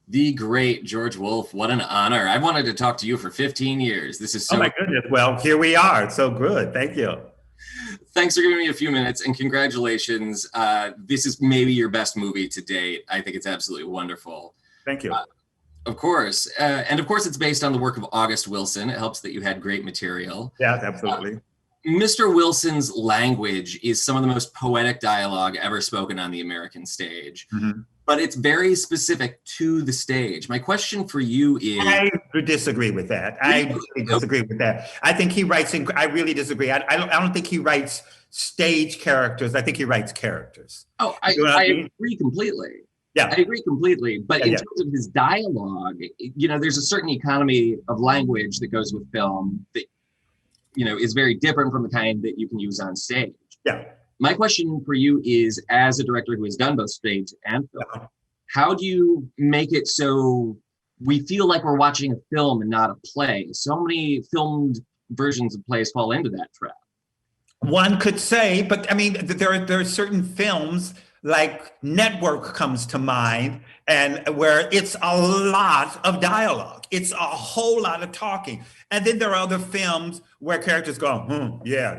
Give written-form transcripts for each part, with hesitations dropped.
The great George Wolfe. What an honor. I've wanted to talk to you for 15 years. This is Oh so, my goodness. Well, here we are. So good. Thank you. thanks for giving me a few minutes and congratulations. This is maybe your best movie to date. I think it's absolutely wonderful. Thank you. Uh, of course. And of course, it's based on the work of August Wilson. It helps that you had great material. Yes, absolutely. Mr. Wilson's language is some of the most poetic dialogue ever spoken on the American stage, but it's very specific to the stage. My question for you is... I disagree with that. I really disagree with that. I think he writes, I really disagree. I don't think he writes stage characters. I think he writes characters. Oh, I agree completely. Yeah. I agree completely. But in terms of his dialogue, there's a certain economy of language that goes with film that is very different from the kind that you can use on stage. Yeah. My question for you is, as a director who has done both stage and film, how do you make it so we feel like we're watching a film and not a play? So many filmed versions of plays fall into that trap. One could say, but I mean, there are certain films, like Network comes to mind, and where it's a lot of dialogue. It's a whole lot of talking. And then there are other films where characters go, yeah,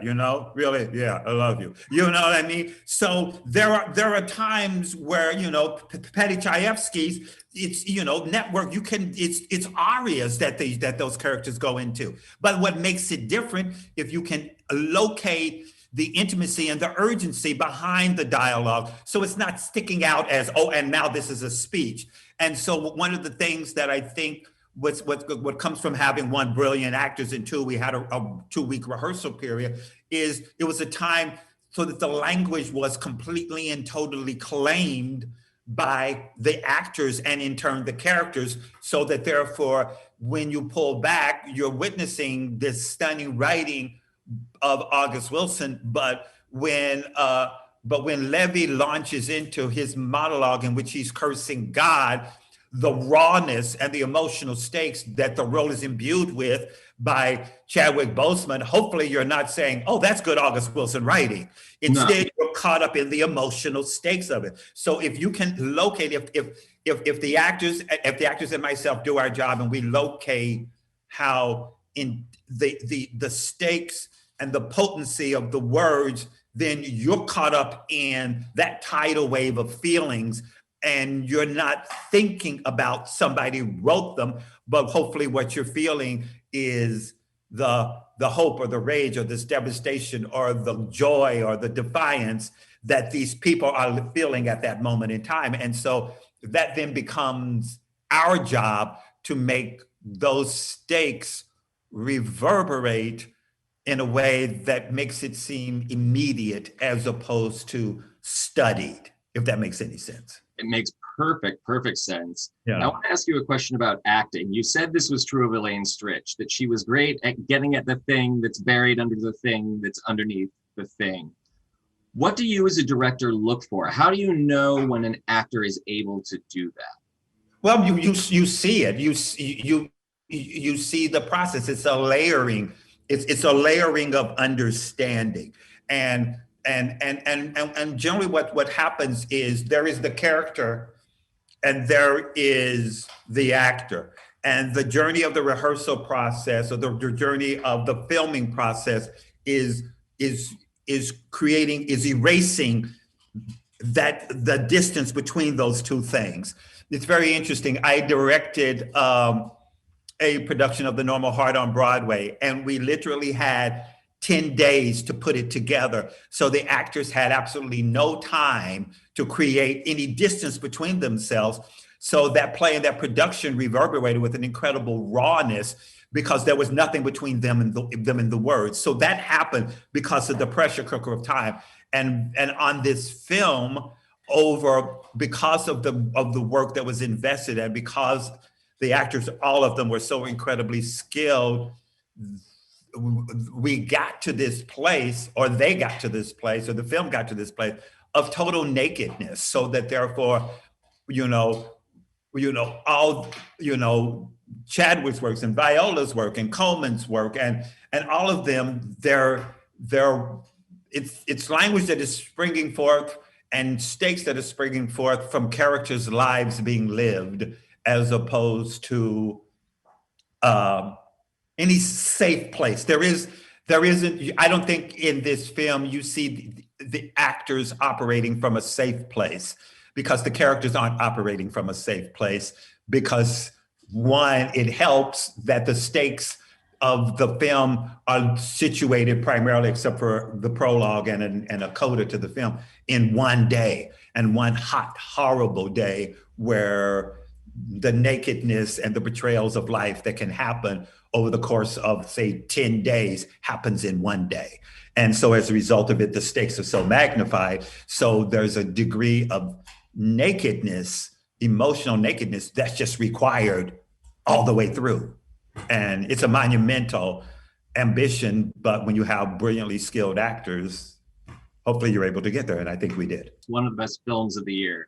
really, yeah, I love you. You know what I mean? So there are times where, Petty Chayefsky's, it's, Network, it's arias that those characters go into. But what makes it different, if you can locate the intimacy and the urgency behind the dialogue, so it's not sticking out as, oh, and now this is a speech. And so one of the things that I think what comes from having one, brilliant actors, and two, we had a 2-week rehearsal period, is it was a time so that the language was completely and totally claimed by the actors and in turn the characters, so that therefore when you pull back, you're witnessing this stunning writing of August Wilson. But when Levy launches into his monologue in which he's cursing God, the rawness and the emotional stakes that the role is imbued with by Chadwick Boseman, hopefully you're not saying, oh, that's good August Wilson writing. Instead, you're caught up in the emotional stakes of it. So if you can locate, if the actors and myself do our job and we locate how in the stakes and the potency of the words, then you're caught up in that tidal wave of feelings, and you're not thinking about somebody wrote them, but hopefully what you're feeling is the hope or the rage or this devastation or the joy or the defiance that these people are feeling at that moment in time. And so that then becomes our job to make those stakes reverberate in a way that makes it seem immediate as opposed to studied, if that makes any sense. It makes perfect sense. Yeah. I want to ask you a question about acting. You said this was true of Elaine Stritch, that she was great at getting at the thing that's buried under the thing that's underneath the thing. What do you as a director look for? How do you know when an actor is able to do that? Well, you see it. You see the process. It's a layering. It's a layering of understanding. And generally what happens is there is the character and there is the actor. And the journey of the rehearsal process or the journey of the filming process is erasing the distance between those two things. It's very interesting. I directed a production of The Normal Heart on Broadway, and we literally had 10 days to put it together. So the actors had absolutely no time to create any distance between themselves. So that play and that production reverberated with an incredible rawness because there was nothing between them and the words. So that happened because of the pressure cooker of time. And on this film, because of the work that was invested and because the actors, all of them were so incredibly skilled, we got to this place, or they got to this place, or the film got to this place of total nakedness, so that therefore, Chadwick's works and Viola's work and Coleman's work and all of them, it's language that is springing forth and stakes that are springing forth from characters' lives being lived. as opposed to any safe place. There isn't, I don't think in this film you see the actors operating from a safe place, because the characters aren't operating from a safe place, because one, it helps that the stakes of the film are situated primarily, except for the prologue and a coda to the film, in one day, and one hot, horrible day where the nakedness and the betrayals of life that can happen over the course of, say, 10 days happens in one day. And so as a result of it, the stakes are so magnified. So there's a degree of nakedness, emotional nakedness, that's just required all the way through. And it's a monumental ambition, but when you have brilliantly skilled actors, hopefully you're able to get there. And I think we did. It's one of the best films of the year.